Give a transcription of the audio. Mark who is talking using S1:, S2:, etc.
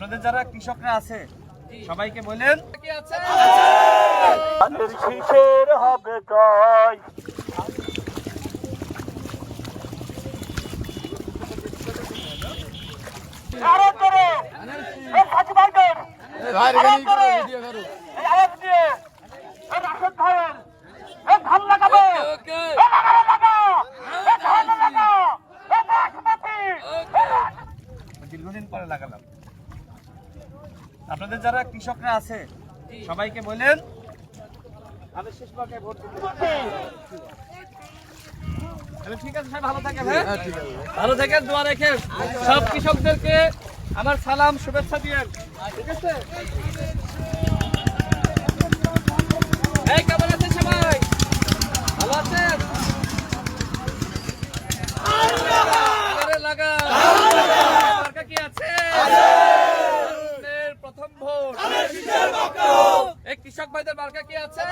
S1: আপনাদের যারা কৃষকরা আছে সবাইকে বলেন কি আছে
S2: শীষের হবে জয়।
S1: দীর্ঘদিন পরে লাগালাম। আপনাদের যারা কৃষকরা আছে সবাইকে বলেন আমি শেষ মার্কায় ভোট দিতে। ঠিক আছে, সবাই ভালো থাকেন। হ্যাঁ ভালো থাকেন, দোয়া রেখেন। সব কৃষকদেরকে আমার সালাম শুভেচ্ছা দিয়েন। ঠিক আছে, এই কেমন আছেন সবাই? ভালো আছেন? লাগা মার্কা কি আছে? প্রথম ভোট এই কৃষক ভাইদের মার্কা কি আছে?